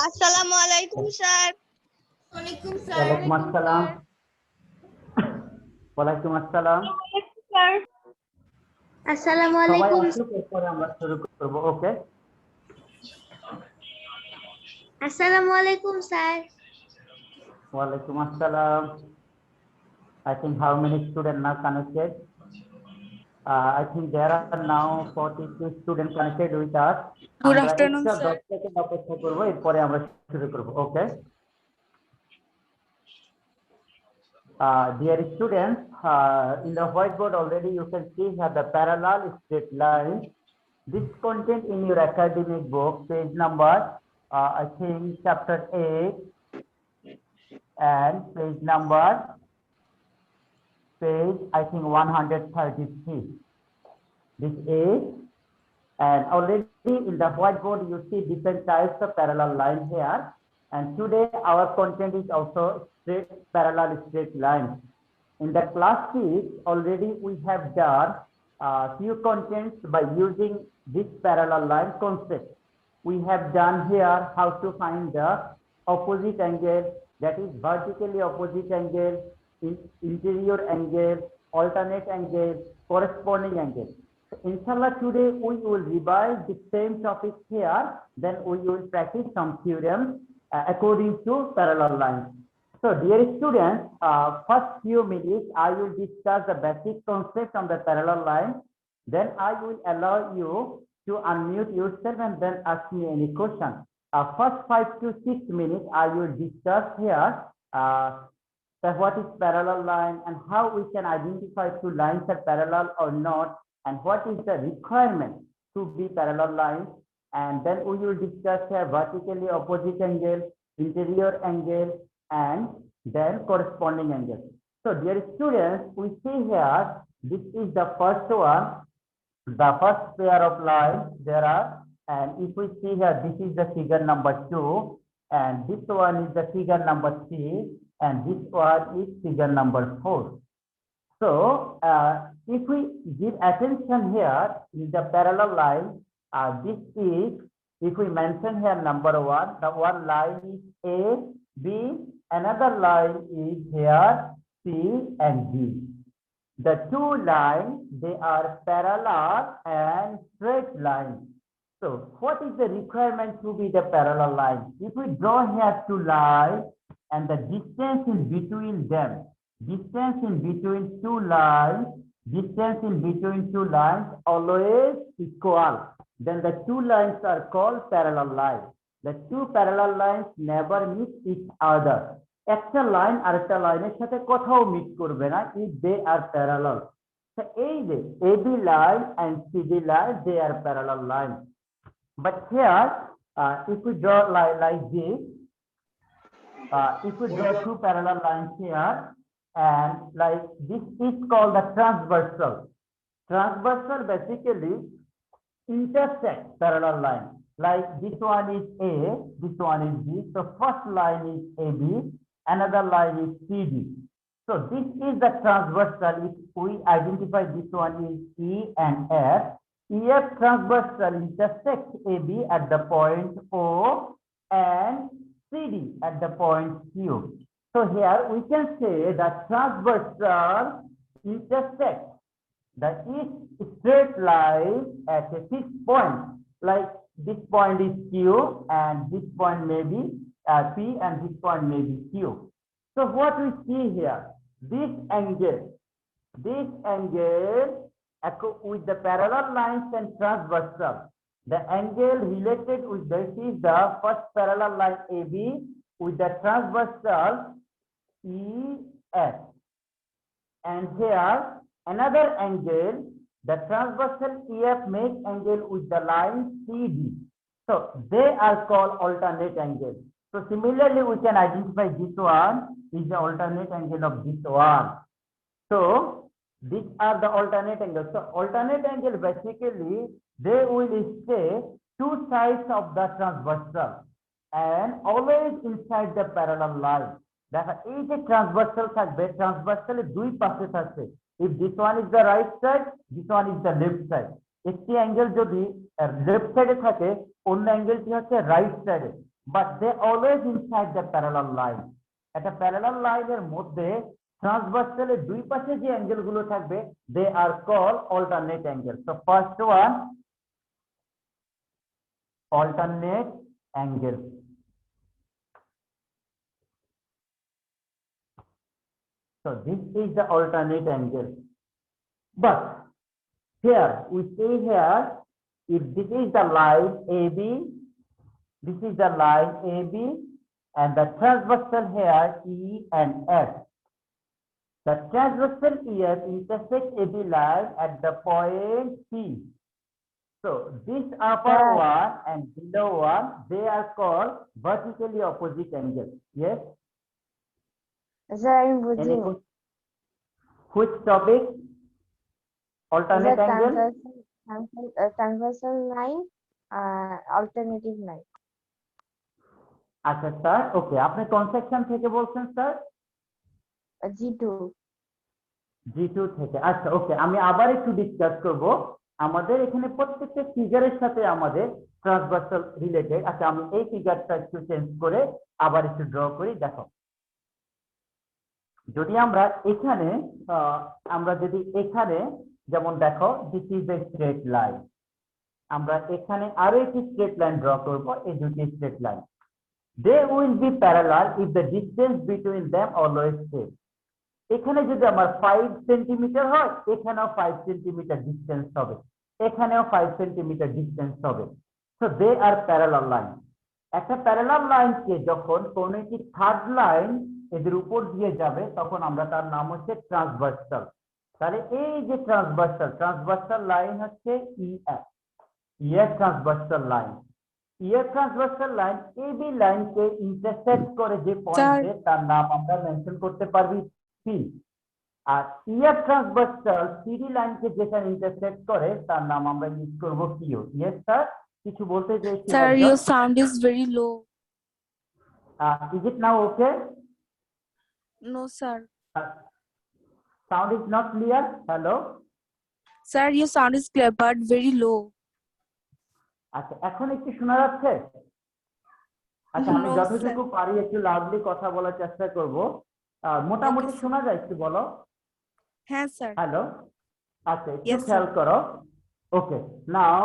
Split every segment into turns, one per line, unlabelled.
আসসালামু আলাইকুম স্যার।
ওয়ালাইকুম
আসসালাম। ওয়ালাইকুম আসসালাম।
স্যার
আসসালামু
সবাই
আলাইকুম।
আসুক, এরপরে আমরা শুরু করব। ওকে,
আসসালামু আলাইকুম স্যার।
ওয়ালাইকুম আসসালাম। I think how many students now connected? I think there are now 42 students connected with us.
Good
আমরা
afternoon,
extra
sir.
10 সেকেন্ড অপেক্ষা করব, এরপরে আমরা শুরু করব। ওকে, dear students, in the whiteboard already you can see here the parallel straight line. This content in your academic book, page number, I think chapter 8 and page number, page I think 133. This is, and already in the whiteboard you see different types of parallel line here. And today our content is also straight parallel straight line. In the class 6 already we have done few contents by using this parallel line concept. We have done here how to find the opposite angle, that is vertically opposite angle, interior angle, alternate angle, corresponding angle. Inshallah, today we will revise the same topic here, then we will practice some theorems according to parallel lines. So dear students, first few minutes I will discuss the basic concept on the parallel line, then I will allow you to unmute yourself and then ask me any question. First 5 to 6 minutes I will discuss here what is parallel line and how we can identify two lines are parallel or not, and what is the requirement to be parallel lines. And then we will discuss here vertically opposite angle, interior angle, and then corresponding angle. So dear students, we see here this is the first one, the first pair of lines there are, and if we see here this is the figure number 2, and this one is the figure number 3, and this one is figure number 4. So if we give attention here in the parallel line, this is, if we mention here number 1, the one line is A, B, another line is here C and D. The two lines, they are parallel and straight lines. So what is the requirement to be the parallel line? If we draw here two lines and the distance in between them, distance in between two lines, distance in between two lines always equal, then the two lines are called parallel lines. The two parallel lines never meet each other. একটা line আরেকটা লাইনের সাথে কোথাও meet করবে না if they are parallel. So এই যে AB line and CD line, they are parallel lines. But here if we draw like this, if we draw two parallel lines here, and like this is called the transversal. Transversal basically intersect parallel line. Like this one is A, this one is B. So first line is AB, another line is CD. So this is the transversal. If we identify this one is E and F, EF transversal intersects AB at the point O and CD at the point Q. So here we can say that transversal intersects the each straight line at a fixed point. Like this point is Q and this point may be P and this point may be Q. So what we see here, this angle with the parallel lines and transversal, the angle related with this is the first parallel line AB with the transversal EF, and here another angle, the transversal EF makes angle with the line CD. So they are called alternate angles. So similarly we can identify this one is the alternate angle of this one. So these are the alternate angles. So alternate angle basically they will stay two sides of the transversal and always inside the parallel line. That is a transversal থাকবে, transversal দুই পাশে থাকবে. If this one is the right side, this one is the left side. একটি angle যদি left সাইডে থাকে, অন্য অ্যাঙ্গেলটি হচ্ছে রাইট সাইডে। but they always inside the parallel line. একটা parallel line এর মধ্যে transversal এর দুই পাশে যে অ্যাঙ্গেল গুলো থাকবে they are called alternate angle. So first one, alternate angle. So this is the alternate angle. But here we say here, if this is the line AB, this is the line AB, and the transversal here E and F. The transversal EF intersects AB line at the point P. So this upper one and below one, they are called vertically opposite angles. Yes?
Sir, I'm
Any
বুঝিনি।
question? Which topic? Alternate
Sir,
angle?
transversal line, alternative line.
আচ্ছা sir, ওকে, আপনি কোন section থেকে বলছেন sir?
G2.
G2 থেকে। আচ্ছা, ওকে, আমি আবার একটু ডিসকাস করব। আমাদের এখানে প্রত্যেকটা ফিগারের সাথে আমাদের ট্রান্সভার্সাল রিলেটেড। আচ্ছা, আমি এই ফিগারটা একটু চেঞ্জ করে আবার একটু ড্র করি, দেখো। যদি আমরা এখানে যেমন দেখো, this is a straight line. আমরা এখানে আরো একটি স্ট্রেট লাইন ড্র করব, এই দুটি straight line. They will be parallel if the distance between them always same. এখানে যদি আমার 5 সেন্টিমিটার হয়, এখানেও 5 সেন্টিমিটার ডিসটেন্স হবে, এখানেও 5 সেন্টিমিটার ডিসটেন্স হবে। So they are parallel line. একটা প্যারালাল লাইনকে যখন কোন একটি থার্ড লাইন এদের উপর দিয়ে যাবে, তখন আমরা তার নাম হচ্ছে ট্রান্সভার্সাল। তাহলে এই যে ট্রান্সভার্সাল লাইন হচ্ছে EF, transversal line. Transversal line AB লাইনকে ইন্টারসেক্ট করে যে পয়েন্টে, তার নাম আমরা মেনশন করতে পারবি পি। আর ট্রান্সভার্সাল সিডি লাইনকে যেখানে ইন্টারসেক্ট করে, তার নাম আমরা ইউজ করব কিউ। ইয়েস স্যার, কিছু বলতে চাইছি?
Sir, your sound is very low.
Is it now okay?
No, sir.
Sound is not clear? Hello?
Sir, your sound is clear but very low.
আচ্ছা, এখন একটু শোনা যাচ্ছে? আচ্ছা, আমি
No,
যতটুকু পারি একটু লাউডলি কথা বলার চেষ্টা করব। মোটামুটি
Okay, sir.
শোনা যায়, একটু বলো।
হ্যাঁ স্যার।
হ্যালো, আচ্ছা, একটু
Yes, sir.
খেয়াল করো। ওকে, নাও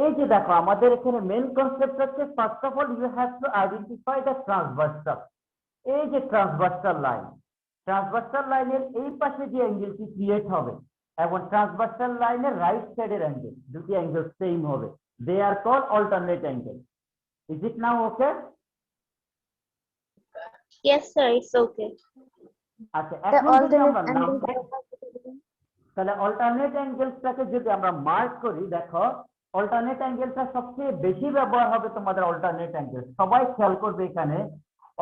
এই যে দেখো, আমাদের এখানে মেইন কনসেপ্ট হচ্ছে, first of all you have to identify the transversal. এই যে ট্রান্সভার্সাল লাইনের এই পাশে যে অ্যাঙ্গেলটি ক্রিয়েট হবে এবং ট্রান্সভার্সাল লাইনের রাইট সাইডের অ্যাঙ্গেল, দুটি অ্যাঙ্গেল সেম হবে, they are called alternate angle. Is it now okay?
Yes, sir. It's okay.
আচ্ছা,
The
এখন যদি আমরা
alternate
নাম
angle.
তাহলে অল্টারনেট অ্যাঙ্গেলসটাকে যদি আমরা মার্ক করি, দেখো অল্টারনেট অ্যাঙ্গেলটা সবচেয়ে বেশি ব্যবহার হবে তোমাদের অল্টারনেট অ্যাঙ্গেল। সবাই খেয়াল করবে, এখানে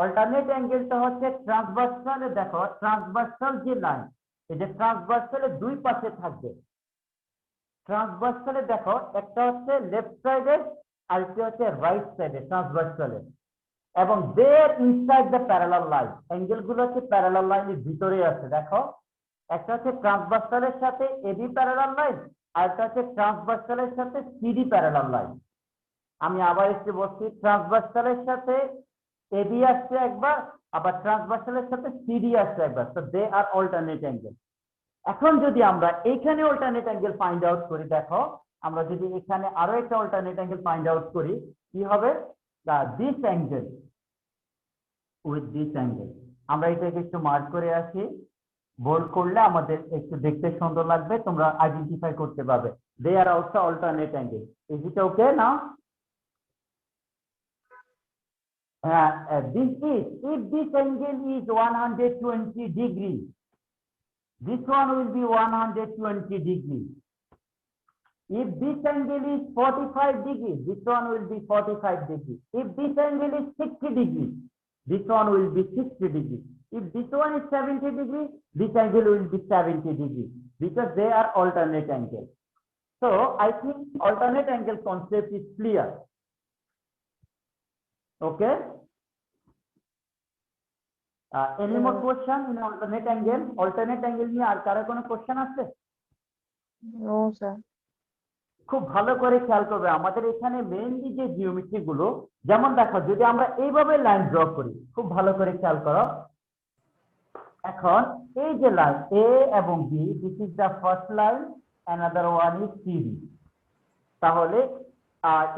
অল্টারনেট অ্যাঙ্গেলটা হচ্ছে ট্রান্সভার্সালে। দেখো ট্রান্সভার্সাল যে লাইন, এই যে ট্রান্সভার্সালের দুই পাশে থাকবে। ট্রান্সভার্সালে দেখো, একটা হচ্ছে লেফট সাইডে আর একটা হচ্ছে রাইট সাইডে ট্রান্সভার্সালে, এবং there inside the parallel line. Angle গুলো হচ্ছে প্যারালাল লাইনের ভিতরে আছে। দেখো, একটা হচ্ছে ট্রান্সভার্সালের সাথে এবি প্যারালাল লাইন, আর একটা হচ্ছে ট্রান্সভার্সালের সাথে সিডি প্যারালাল লাইন। আমি আবার একটু বলছি, ট্রান্সভার্সালের সাথে এবি আসছে একবার, আবার ট্রান্সভার্সালের সাথে সিডি আসছে একবার। তো দে আর অল্টারনেট অ্যাঙ্গেল। এখন যদি আমরা এইখানে অল্টারনেট অ্যাঙ্গেল ফাইন্ড আউট করি, দেখো আমরা যদি এখানে আরো একটা অল্টারনেট অ্যাঙ্গেল ফাইন্ড আউট করি, কি হবে? This angle with this angle. আমরা এটাকে একটু মার্ক করে আসি, বোল্ড করলে আমাদের একটু দেখতে সুন্দর লাগবে, তোমরা আইডেন্টিফাই করতে পারবে। They are also alternate angle. Is it okay now? This is, if this angle is 120 degrees, this one will be 120 degrees. If this angle is 45 degrees, this one will be 45 degrees. If this angle is 60 degrees, this one will be 60 degrees. If this one is 70 degrees, this angle will be 70 degrees, because they are alternate angles. So I think alternate angle concept is clear. Okay? Any more question in alternate angle? Alternate angle নিয়ে আর কারো কোনো question আছে?
No, sir.
খুব ভালো করে খেয়াল করবে আমাদের এখানে মেইনলি যে জিওমেট্রি গুলো, যেমন দেখো যদি আমরা এইভাবে লাইন ড্র করি, খুব ভালো করে খেয়াল করো। এখন এই যে লাইন এ এবং B, this is the first line, another one is CD. তাহলে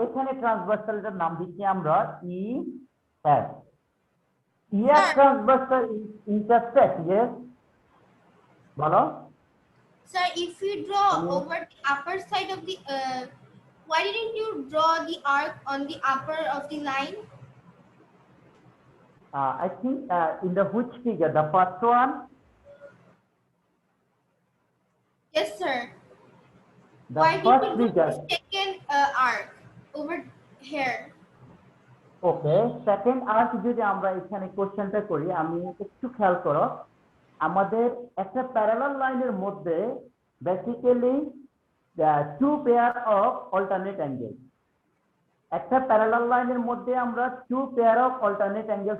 এখানে ট্রান্সভার্সালটার নাম দিচ্ছি আমরা E F. E F transversal intersect, yes বলো।
Sir, if you draw over the upper side of the, why didn't you draw the arc on the upper of the line?
I think in the which figure, the first one?
Yes, sir.
The
Why did
first
you do
figure.
the second arc over here?
Okay, second arc যদি আমরা এখানে কোশ্চেনটা করি, আমি একটু খেয়াল করো, আমাদের একটা প্যারালাল লাইনের মধ্যে basically two pair of alternate angle. একটা প্যারালাল লাইনের মধ্যে আমরা two pair of alternate angle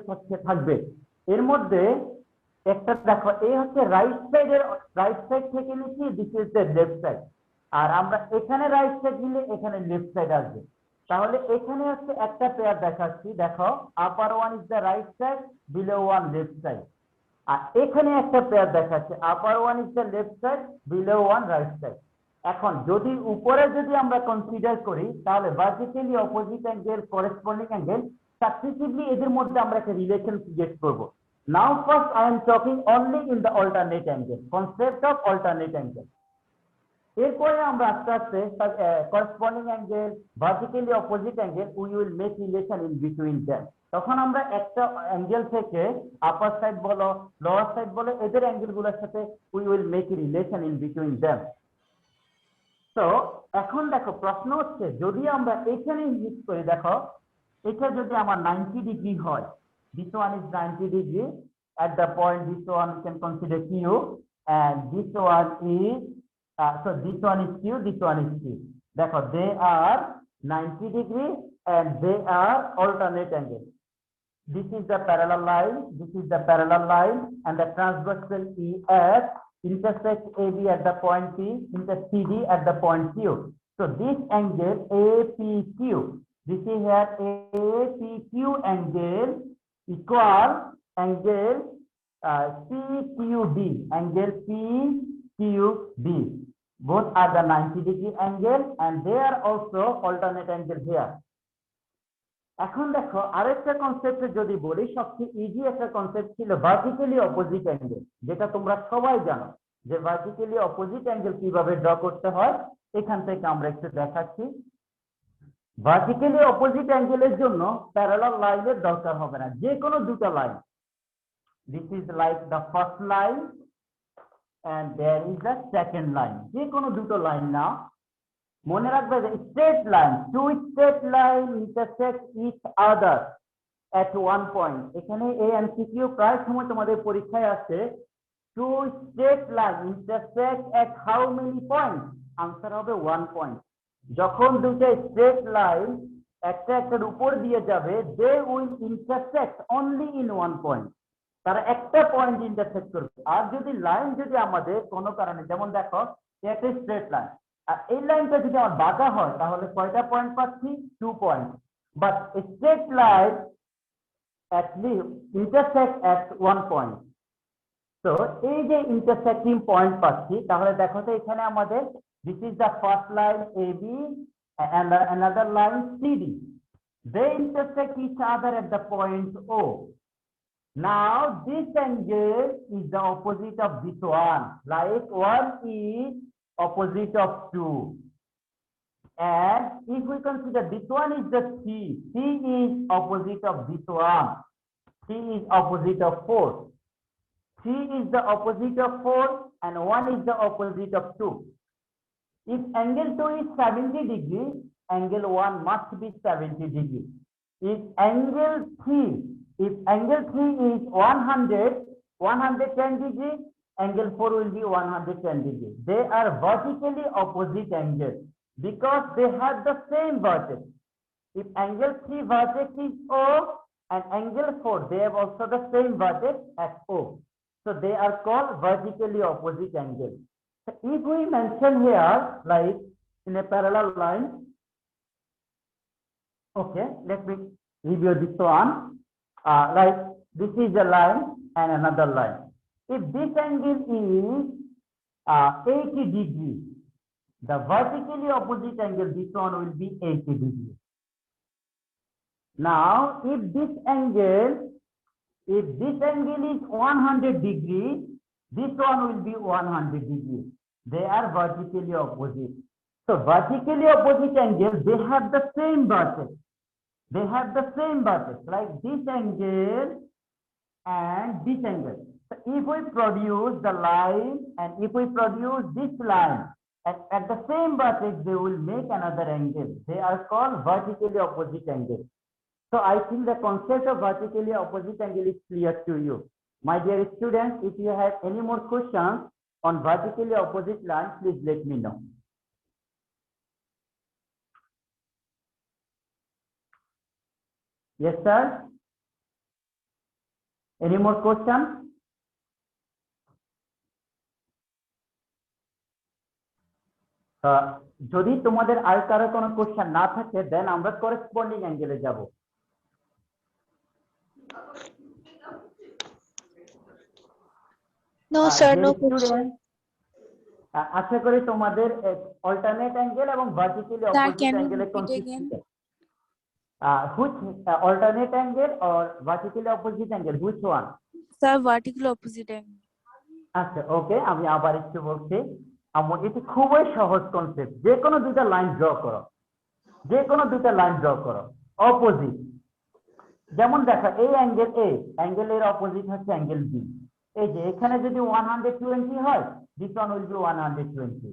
থাকবে। এর মধ্যে একটা দেখো, এই হচ্ছে রাইট সাইড থেকে নিচ্ছি, this is the left side. আর আমরা এখানে রাইট সাইড নিলে এখানে লেফট সাইড আসবে। তাহলে এখানে হচ্ছে একটা পেয়ার দেখাচ্ছি, দেখো upper one is the right side, below one left side. আর এখানে একটা পেয়ার দেখাচ্ছে, upper one is the left side, below one right side. এখন যদি উপরে যদি আমরা কনসিডার করি, তাহলে vertically opposite angle, corresponding angle, successively এদের মধ্যে আমরা একটা রিলেশন ক্রিয়েট করব। Now first I am talking only in the alternate angle, concept of alternate angle. এরপরে আমরা আস্তে আস্তে corresponding angle, vertically opposite angle, we will make relation in between them. তখন আমরা একটা অ্যাঙ্গেল থেকে আপার সাইড বলো, লোয়ার সাইড বলো, এদের অ্যাঙ্গেল গুলোর সাথে we will make relation in between them. তো এখন দেখো প্রশ্ন হচ্ছে, যদি আমরা এখানে ইউজ করি, দেখো এটা যদি আমার 90 ডিগ্রি হয়, this one is 90 degree at the point, this one we can consider Q, and this one is so this one is Q, this one is Q. দেখো they are 90 degree and they are alternate angle. This is the parallel line, this is the parallel line, and the transversal EF intersects AB at the point P, intersects CD at the point Q. So this angle APQ, this is here APQ angle equal angle PQD, angle PQD. Both are the 90 degree angle and they are also alternate angle here. এখন দেখো আরেকটা কনসেপ্টে যদি বলি, সবচেয়ে easy একটা concept ছিল vertically opposite angle, যেটা তোমরা সবাই জানো যে ভার্টিক্যালি অপোজিট অ্যাঙ্গেল কিভাবে ড্র করতে হয়। এখান থেকে আমরা একটু দেখাচ্ছি। ভার্টিক্যালি অপোজিট অ্যাঙ্গেলের জন্য প্যারালাল লাইনের দরকার হবে না, যে কোনো দুটো line. This is like the first line and there is the second line, যে কোনো দুটো লাইন নাও। মনে রাখবে যে straight line, two straight line intersect each other at one point। এখানে এই এমসিকিউ প্রায় সময় তোমাদের পরীক্ষায় আসে, two straight line intersect at how many points? Answer হবে 1 পয়েন্ট। যখন দুটো স্ট্রেট লাইন একটা একটার উপর দিয়ে যাবে, they will intersect only in 1 point, তারা একটা পয়েন্ট ইন্টারসেক্ট করবে। আর যদি লাইন যদি আমাদের কোনো কারণে, যেমন দেখো একটা স্ট্রেট লাইন, আর এই লাইনটা যদি আমার বাঁকা হয়, তাহলে কয়টা পয়েন্ট পাচ্ছি? 2 point. But straight line at least intersect at 1 point। তো এই যে ইন্টারসেক্টিং পয়েন্ট পাচ্ছি, তাহলে দেখো তো এখানে আমাদের this is the first line AB and another line CD, they intersect each other at the point O. Now this angle is the opposite of this one, like 1 is opposite of 2, and if we consider this one is the C is opposite of this one, C is opposite of 4, C is the opposite of 4 and 1 is the opposite of 2. If angle 2 is 70 degree, angle 1 must be 70 degree. If angle 3 is 110 degree, angle 4 will be 110 degree. They are vertically opposite angles because they have the same vertex. If angle 3 vertex is O and angle 4, they have also the same vertex as O. So they are called vertically opposite angles. So if we mention here, like in a parallel line. Okay, let me review this one. Like this is a line and another line. If this angle is 80 degrees, the vertically opposite angle, this one will be 80 degrees. Now, if this angle is 100 degrees, this one will be 100 degrees. They are vertically opposite. So vertically opposite angles, they have the same vertex. They have the same vertex, like this angle and this angle. So if we produce the line and if we produce this line at the same vertex, they will make another angle. They are called vertically opposite angles. So I think the concept of vertically opposite angle is clear to you. My dear students, if you have any more questions on vertically opposite lines, please let me know. Yes, sir. Any more questions? যদি তোমাদের আর কারো কোনো question না থাকে দেন আমরা corresponding অ্যাঙ্গেলে যাব।
No, sir, no question.
আশা করি তোমাদের অল্টারনেট অ্যাঙ্গেল এবং vertically
Sir,
opposite
can you
অ্যাঙ্গেলে
repeat
concept
again?
which alternate angle or vertically opposite angle, which one?
Sir, vertical opposite angle.
আচ্ছা, ওকে, আমি আবার একটু বলছি। এটি খুবই সহজ কনসেপ্ট। যে কোনো দুটো লাইন ড্র করো, যে কোনো দুটো লাইন ড্র করো অপোজিট। যেমন দেখো এই অ্যাঙ্গেল এ, অ্যাঙ্গেলের অপোজিট হচ্ছে অ্যাঙ্গেল বি। এই যে এখানে যদি 120 হয়, this one will be 120।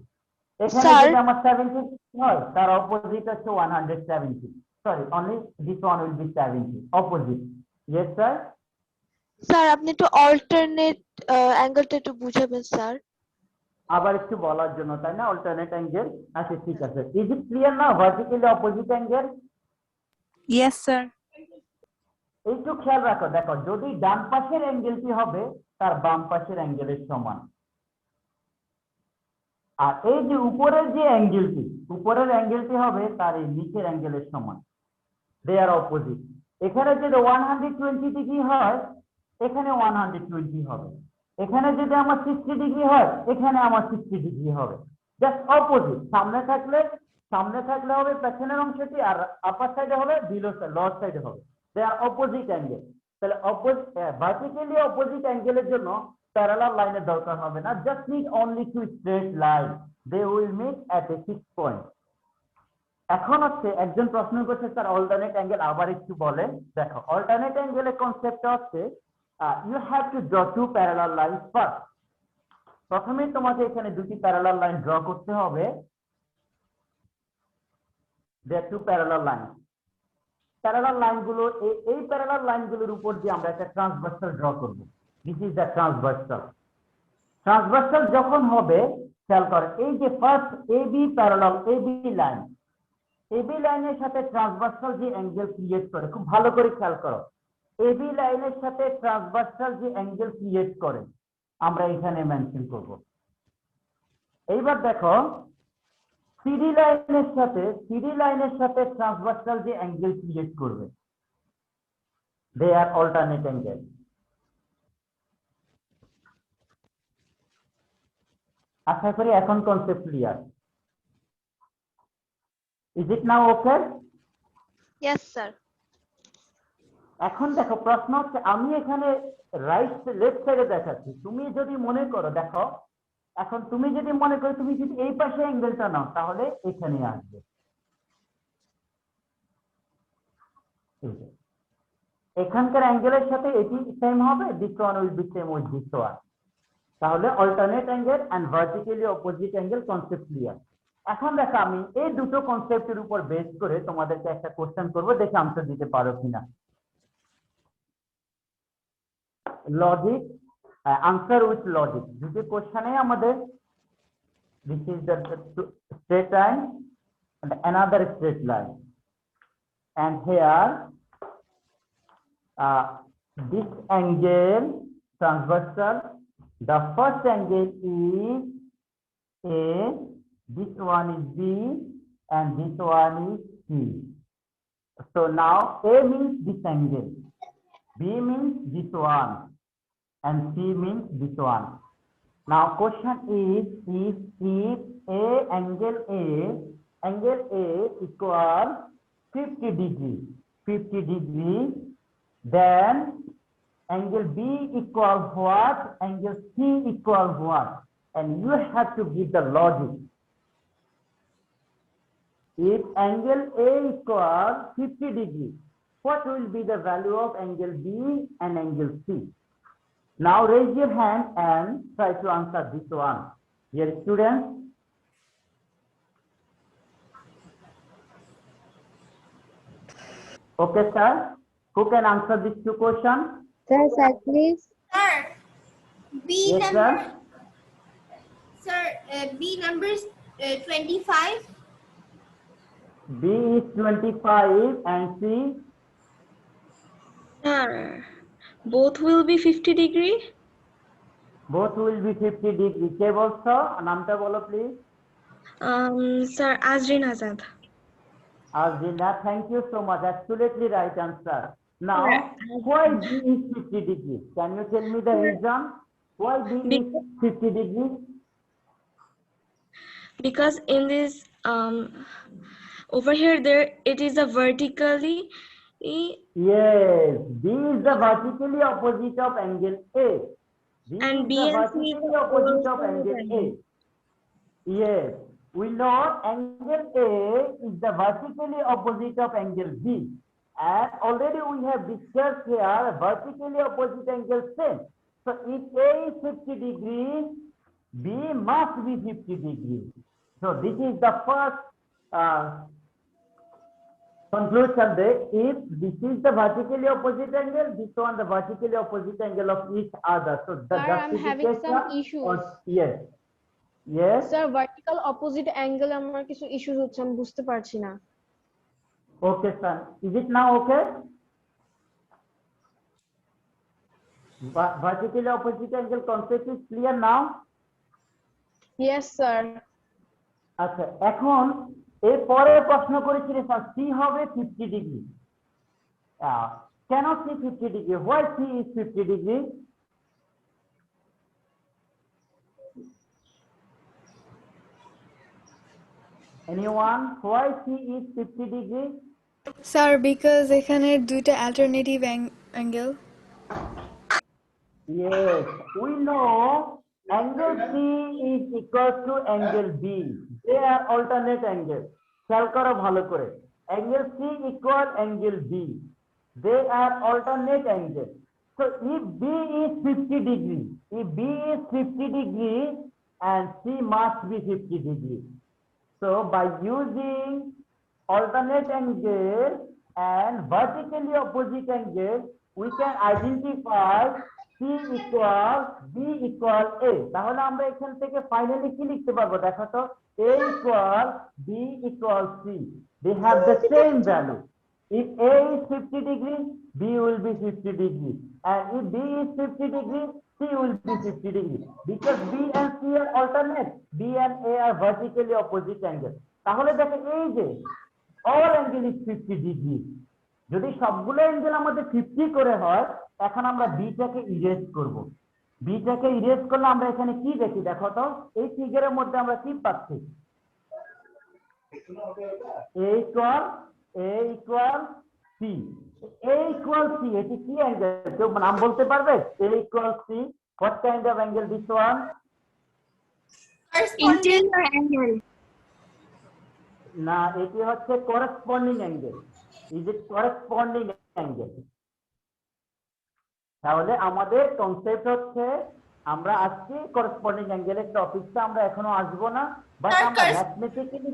এখানে
Sir,
যদি আমার 70 হয়, তার অপোজিট হচ্ছে 170। Sorry, only this one will be 70 opposite. Yes, sir.
Sir আপনি একটু অল্টারনেট অ্যাঙ্গেলটা একটু বুঝাবেন স্যার।
আবার একটু বলার জন্য, তাই না? Alternate angle. আচ্ছা, ঠিক আছে। Is it clear now? Vertically opposite angle.
Yes, sir.
একটু খেয়াল রাখো, দেখো যদি ডান পাশের অ্যাঙ্গেলটি হবে তার বাম পাশের অ্যাঙ্গেলের সমান, আর এই যে উপরের যে অ্যাঙ্গেলটি, উপরের অ্যাঙ্গেলটি হবে তার এই নিচের অ্যাঙ্গেলের সমান। দে আর অপোজিট। এখানে যদি 120 ডিগ্রি হয়, এখানে 120 হবে। এখানে যদি আমার 60 ডিগ্রি হয়, এখানে আমার 60 ডিগ্রি হবে। Just opposite. সামনে থাকলে হবে পেছনের অংশটি, আর আপার সাইডে হবে বিলো সাইড, লর সাইডে হবে। They are opposite angle. তাহলে ভার্টিক্যালি অপোজিট অ্যাঙ্গেলের জন্য প্যারালাল লাইনের দরকার হবে না, just need only two straight line, they will meet at a fixed point. এখন হচ্ছে একজন প্রশ্ন করছে স্যার অল্টারনেট অ্যাঙ্গেল আবার একটু বলেন। দেখো অল্টারনেট অ্যাঙ্গেলের কনসেপ্টটা হচ্ছে you have to draw two parallel lines first. প্রথমে তোমাকে এখানে দুটি প্যারালাল লাইন ড্র করতে হবে। there are two parallel lines. Parallel লাইনগুলো এই প্যারালাল লাইনগুলোর উপর দিয়ে আমরা একটা ট্রান্সভার্সাল ড্র করব। This is the transversal. Transversal যখন হবে, খেয়াল করো এই যে first AB parallel AB line, AB লাইনের সাথে ট্রান্সভার্সাল যে অ্যাঙ্গেল ক্রিয়েট করে, খুব ভালো করে খেয়াল করো, এবি লাইনের সাথে ট্রান্সভার্সাল যে অ্যাঙ্গেল ক্রিয়েট করে আমরা এখানে মেনশন করব। এইবার দেখো সিডি লাইনের সাথে ট্রান্সভার্সাল যে অ্যাঙ্গেল ক্রিয়েট করবে, দে আর অল্টারনেট অ্যাঙ্গেল। আশা করি এখন concept clear. Is it now okay?
Yes sir.
এখন দেখো প্রশ্ন হচ্ছে, আমি এখানে লেফট সাইডে দেখাচ্ছি, তুমি যদি মনে করো, দেখো এখন তুমি যদি মনে করো তুমি যদি এই পাশে অ্যাঙ্গেলটা নাও তাহলে এখানে আসবে। এখানকার অ্যাঙ্গেলের সাথে এটি সেম হবে, this one will be same with this one. তাহলে alternate angle and vertically opposite angle concept clear. এখন দেখো আমি এই দুটো কনসেপ্টের উপর বেস করে তোমাদেরকে একটা কোশ্চেন করব, দেখে আনসার দিতে পারো কিনা। লজিক, আনসার উইথ লজিক, দুটো কোশ্চেনে আমাদের this is the straight line and another straight line, and here this angle transversal, the first angle is A, this one is B, and this one is C. So now A means this angle, B means this one, and C means this one. Now question is, if angle A equals 50 degree, then angle B equals what? Angle C equals what? And you have to give the logic. If angle A equals 50 degree, what will be the value of angle B and angle C? Now raise your hand and try to answer this one. Dear students. Okay, sir. Who can answer these two questions?
Sir, please.
Sir, B
Yes,
number.
sir.
Sir, B number is 25.
B is 25 and C?
Sir, both will be 50 degree.
Both will be 50 degree. কে বলছো? নামটা বলো please.
Sir, Azrin Azad.
Arjuna, thank you so much. Absolutely right answer. Now, why B is 50 degrees? Can you tell me the reason? Why B is 50 degrees?
Because in this over here it is a vertically.
Yes, B is the vertically opposite of angle A. B
And
is
B
the
and C
vertically
is
opposite of
also
angle A. Yes, we know angle A is the vertically opposite of angle B. And already we have discussed here vertically opposite angle same. So if A is 50 degrees, B must be 50 degrees. So this is the first conclusion that if this is the vertically opposite angle, this one the vertically opposite angle of each other. So the
Sir, I'm having some
justification
issues.
yes. Yes.
Sir vertical opposite angle আমার কিছু issues হচ্ছে, আমি বুঝতে পারছি না।
Okay, son. Is it now okay? Vertically opposite angle concept is clear now?
Yes sir.
আচ্ছা, এখন এর পরে প্রশ্ন করেছিল স্যার সি হবে 50 ডিগ্রি। কেন C 50 degree? Why C is 50 degree? Anyone? Why C is 50 degree?
Sir because এখানে দুইটা অ্যালটারনেটিভ angle.
Yes, we know angle C is equal to angle B. They are alternate angles. খেয়াল করো ভালো করে। Angle C equal angle B. They are alternate angles. So if B is 50 degree, if B is 50 degree and C must be 50 degree. So by using alternate angle and vertically opposite angle, we can identify C equal B equal A. তাহলে আমরা এখান থেকে finally কি লিখতে পারবো দেখো তো? A equal B equal C. They have the same value. If A is 50 degree, B will be 50 degree. And if B is 50 degree, C will be 50 degree. Because B and C are alternate. B and A are vertically opposite angle. তাহলে দেখো এই যে all angle is 50 degree. যদি সবগুলো angle আমাদের 50 করে হয়, এখন আমরা বিটাকে ইরেজ করব। বিটাকে ইরেজ করলে আমরা এখানে কি দেখি দেখো তো? এই ফিগারের মধ্যে আমরা কি পাচ্ছি? A equal C. A equal C, এটি কি অ্যাঙ্গেল? কেউ নাম বলতে পারবে? A equal C. What kind of angle this one?
Corresponding
angle.
না, এটি হচ্ছে corresponding angle. Is it corresponding angle? তাহলে আমাদের কনসেপ্ট হচ্ছে আমরা আজকে corresponding angle এর টপিকটা আমরা এখনো আসবো না, বাট আমরা ম্যাথমেটিক্যালি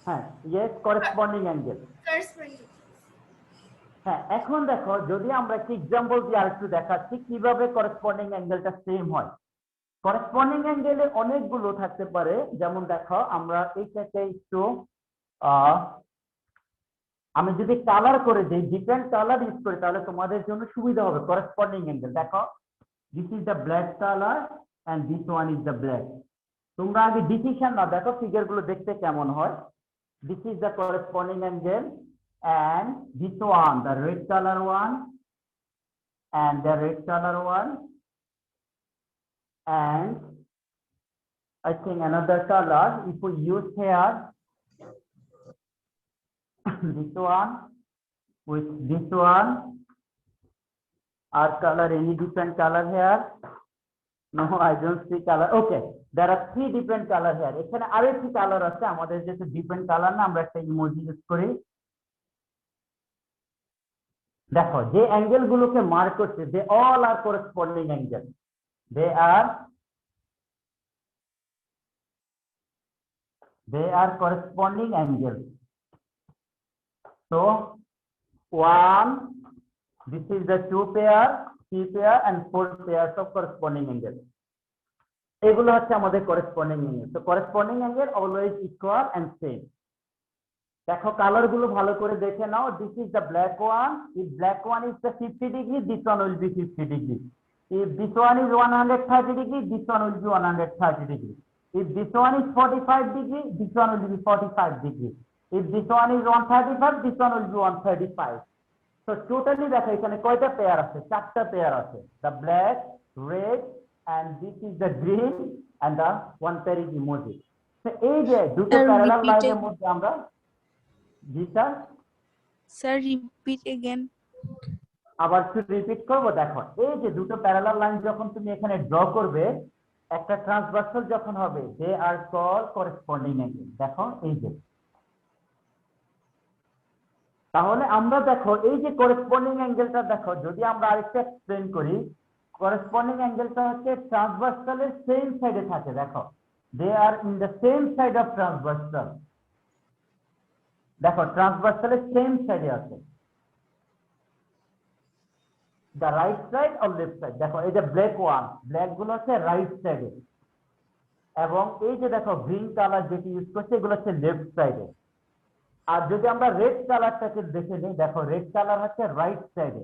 হ্যাঁ yes corresponding angle.
corresponding.
হ্যাঁ, এখন দেখো যদি আমরা একটা एग्जांपल দিয়ে আরেকটু দেখাচ্ছি কিভাবে corresponding অ্যাঙ্গেলটা সেম হয়। corresponding অ্যাঙ্গেলে অনেকগুলো থাকতে পারে, যেমন দেখো আমরা এইটাকে একটু আমি যদি কালার করে দেই, ডিফারেন্ট কালার ইউজ করি তাহলে তোমাদের জন্য সুবিধা হবে। corresponding অ্যাঙ্গেল দেখো, this is the black colour and this one is the black. তোমরা আগে ডিসিশন না দেখো ফিগার গুলো দেখতে কেমন হয়, This is the corresponding angle, and this one, the red color one, and the red color one, and I think another color. If we use here this one with this one, or color, any different color here? No, I don't see color. Okay, there are 3 different color here. এখানে আরেকটি colour আছে, আমাদের যেটা different colour না, আমরা একটা emoji use করি। দেখো যে অ্যাঙ্গেল গুলোকে মার্ক করছে, they all are corresponding angle. They are corresponding angles. So 1, this is the 2 pair, 3 pair, and 4 pairs of corresponding angles. এগুলো হচ্ছে আমাদের corresponding angle. So corresponding angle always equal and same. দেখো colour গুলো ভালো করে দেখে নাও। This is the black one. If black one is the 50 degree, this one will be 50 degree. If this one is 130 degree, this one will be 130 degree. If this one is 45 degree, this one will be 45 degree. If this one is 135, this one will be 135. So totally দেখো এখানে কয়টা pair আছে? 4টা pair আছে। The black, red, and this is the green, and the one pair is emoji. So এই যে দুটো parallel লাইনের মধ্যে আমরা জি স্যার
Sir, repeat again.
আবার একটু রিপিট করব। দেখো এই যে দুটো প্যারালাল লাইন যখন তুমি এখানে ড্র করবে, একটা ট্রান্সভার্সাল যখন হবে, they R call corresponding angle. দেখো এই যে, তাহলে আমরা দেখো এই যে করেসপন্ডিং অ্যাঙ্গেলটা দেখো, যদি আমরা আরেকটা এক্সপ্লেইন করি, করেসপন্ডিং অ্যাঙ্গেলটা হচ্ছে ট্রান্সভার্সালের সেম সাইডে থাকে। দেখো they are in the same side of transversal. দেখো ট্রান্সভার্সালের সেম সাইডে আছে, the right side or left side। দেখো এই যে ব্ল্যাক ওয়ান, ব্ল্যাক গুলো হচ্ছে রাইট সাইডে, এবং এই যে দেখো গ্রিন কালার যেটি ইউজ করছে এগুলো হচ্ছে লেফট সাইডে। আর যদি আমরা রেড কালারটাকে দেখে নিই, দেখো রেড কালার হচ্ছে রাইট সাইডে,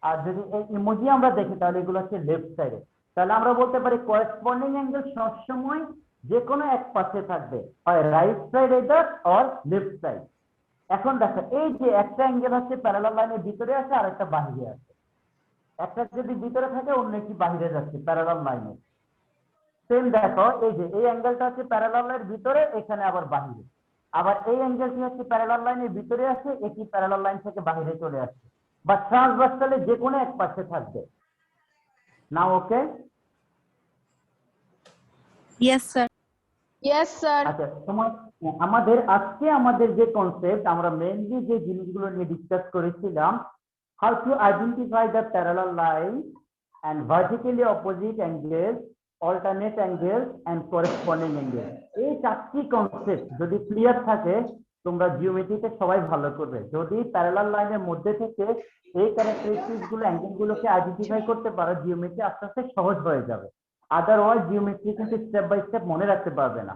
আর যদি এই ইমোজি আমরা দেখি তাহলে এগুলো হচ্ছে লেফট সাইডে। তাহলে আমরা বলতে পারি করেসপন্ডিং অ্যাঙ্গেল সবসময় যে কোনো এক পাশে থাকবে, হয় right side either or left side. এখন দেখো এই যে একটা অ্যাঙ্গেল হচ্ছে প্যারালাল লাইনের ভিতরে আছে আর একটা বাইরে আছে, একটা যদি ভিতরে থাকে অন্য একটি বাইরে যাচ্ছে প্যারালাল লাইনে। সেম দেখো এই যে এই অ্যাঙ্গেলটা হচ্ছে প্যারালাল লাইনের ভিতরে, এখানে আবার বাইরে। আবার এই অ্যাঙ্গেলটি হচ্ছে প্যারালাল লাইনের ভিতরে আছে, এটি প্যারালাল লাইন থেকে বাইরে চলে আসছে, বা ট্রান্সভার্সালে যে কোনো এক পাশে থাকবে। নাও okay?
Yes, sir.
Yes, sir.
আচ্ছা, তোমার আমাদের যে কনসেপ্ট, আমরা মেইনলি যে জিনিসগুলো নিয়ে ডিসকাস করেছিলাম, how to identify the parallel line and vertically opposite angles, alternate angles, and corresponding angles. এই 4টি কনসেপ্ট যদি ক্লিয়ার থাকে, তোমরা জিওমেট্রিতে সবাই ভালো করবে। যদি প্যারালাল লাইনের মধ্যে থেকে এই ক্যারেক্টারিস্টিক্স গুলো, অ্যাঙ্গেল গুলোকে আইডেন্টিফাই করতে পারো, জিওমেট্রি আস্তে আস্তে সহজ হয়ে যাবে। আদারওয়াইজ জিওমেট্রি কিন্তু স্টেপ বাই স্টেপ মনে রাখতে পারবে না।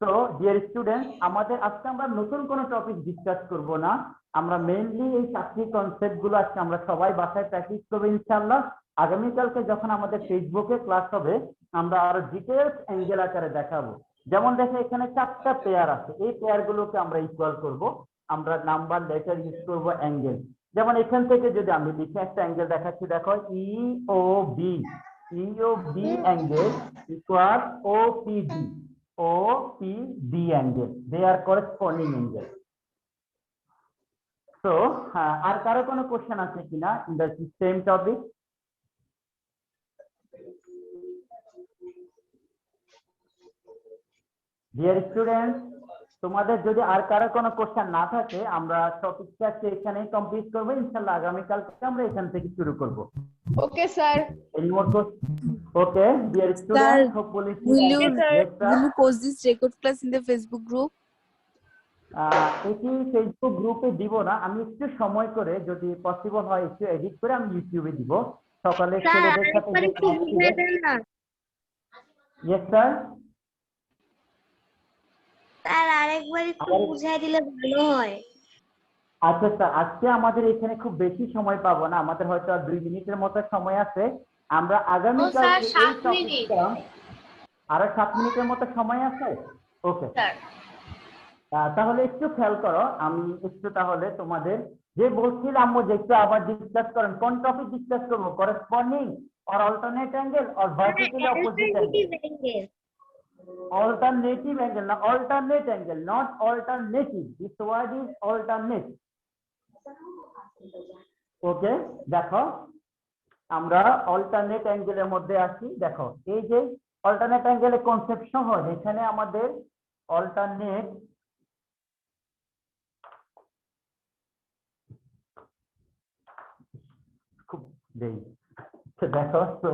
তো ডিয়ার স্টুডেন্ট, আমাদের আজকে আমরা নতুন কোনো টপিক ডিসকাস করব না, আমরা মেইনলি এই 4টি কনসেপ্ট গুলো আজকে আমরা সবাই বাসায় প্র্যাকটিস করবো ইনশাআল্লাহ। আগামীকালকে যখন আমাদের ফেসবুকে ক্লাস হবে, আমরা আরো ডিটেইলস অ্যাঙ্গেল আকারে দেখাবো। যেমন দেখো এখানে 4টা পেয়ার আছে, এই পেয়ার গুলোকে আমরা ইকুয়াল করব, আমরা নাম্বার লেটার ইউজ করব অ্যাঙ্গেল। যেমন এখান থেকে যদি আমি লিখে একটা অ্যাঙ্গেল দেখাচ্ছি, দেখো EOB angle equal OPD angle, they are corresponding angle. So আর কারো কোনো কোশ্চেন আছে কিনা in the same topic? Dear student, তোমাদের যদি আর কারো কোনো কোশ্চেন না থাকে, আমরা টপিকটা এখানেই কমপ্লিট করব ইনশাআল্লাহ। আগামীকাল থেকে আমরা এখান থেকে শুরু করব।
Okay, sir.
Any more questions? Okay, dear students, hopefully
Will you post this record class in the Facebook group?
এটি ফেসবুক গ্রুপে দিব না, আমি একটু সময় করে যদি পসিবল হয় একটু এডিট করে আমি ইউটিউবে দিব সকালে ছেলেদের সাথে। Yes sir.
স্যার আরেকবার একটু বুঝাই দিলে ভালো হয়।
আচ্ছা স্যার, আজকে আমাদের এখানে খুব বেশি সময় পাবো না, আমাদের হয়তো আর 2 মিনিটের মতো সময় আছে। আমরা আগামীকাল আরো 7 মিনিটের মতো সময় আছে। ওকে স্যার, তাহলে একটু খেয়াল করো, আমি একটু তাহলে তোমাদের যে বলছিলাম যে একটু আবার ডিসকাস করেন, কোন টপিক ডিসকাস করবো, corresponding or alternate angle or vertically opposite angle? Alternative angle, না alternate angle, not alternative. This word is alternate. Okay, দেখো আমরা অল্টারনেট অ্যাঙ্গেলের মধ্যে আসি। দেখো এই যে অল্টারনেট অ্যাঙ্গেলের কনসেপ্ট সহজ, এখানে আমাদের অল্টারনেট খুব দেই। দেখো তো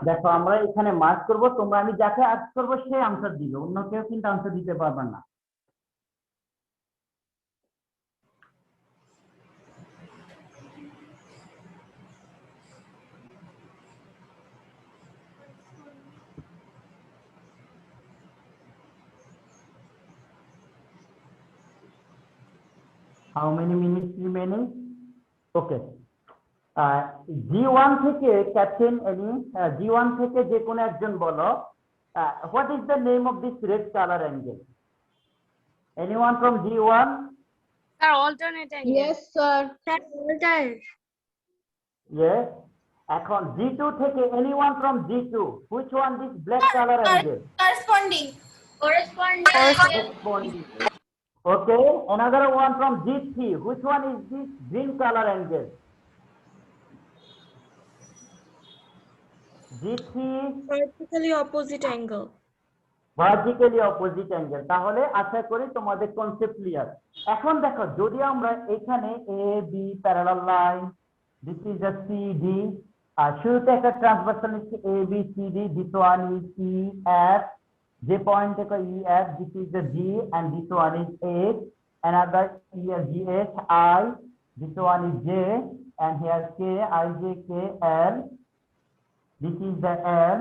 দেখো আমরা এখানে মার্ক করব, তোমরা আমি যাকে আর্ক করবো সে আনসার দিবে, অন্য কেউ কিন্তু আনসার দিতে পারবে না। How many minutes remaining? Okay. G1 থেকে ক্যাপ্টেন এনি, G1 থেকে যে কোনো একজন বলো, what is the name of this red color angle? Anyone from G1?
Sir, alternate angle.
Yes, sir.
Sir, alternate.
Yes. এখন G2 থেকে anyone from G2, which one this black color angle?
Corresponding.
Corresponding. Okay, another one from G3, which one is this green color angle? G3
Vertically opposite angle.
Vertically opposite angle. তাহলে আশা করি তোমাদের concept clear. এখন দেখো যদি আমরা এখানে A B parallel line, this is the C D, আর শুরুতে একটা ট্রান্সভার্সাল নিচ্ছে A B C D, this one is E F, যে পয়েন্ট থেকে E F, this is the G and this one is H, another here G H I, this one is J and here k I j k l, this is the L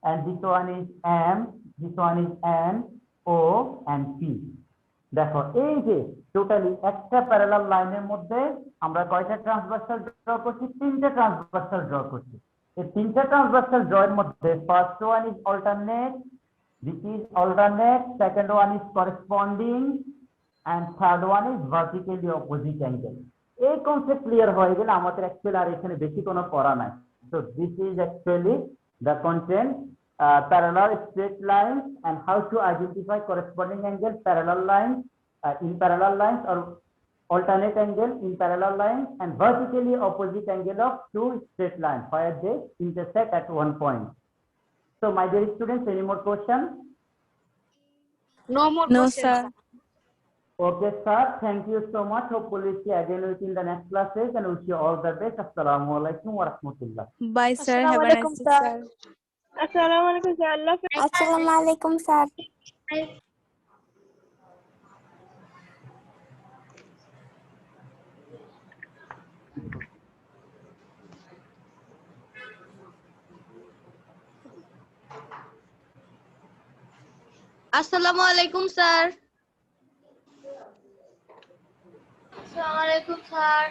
and this one is M, this one is N, O and P. দেখো এই যে totally একটা parallel লাইনের মধ্যে আমরা কয়টা transversal draw করছি? তিনটা ট্রান্সভার্সাল ড্র করছি। এই তিনটা ট্রান্সভার্সাল ড্রয়ের মধ্যে first one is alternate, this is alternate, second one is corresponding and third one is vertically opposite angle. এই কনসেপ্ট ক্লিয়ার হয়ে গেলে আমাদের অ্যাকচুয়ালি আর এখানে বেশি কোনো পড়া নাই। So this is actually the content, parallel straight lines and how to identify corresponding angle, parallel lines in parallel lines or alternate angle in parallel lines and vertically opposite angle of two straight lines where they intersect at one point. So my dear students, any more questions?
No more
No,
questions.
sir.
Okay, sir. Thank you so much. Hopefully, see again with you in the next classes and wish you all the best. Assalamu alaikum wa rahmatullah.
Bye, sir. Have a nice day, sir.
Assalamu alaikum, sir. Allah Hafiz.
Assalamu alaikum, sir.
Assalamu alaikum, sir.
Assalamualaikum, sir.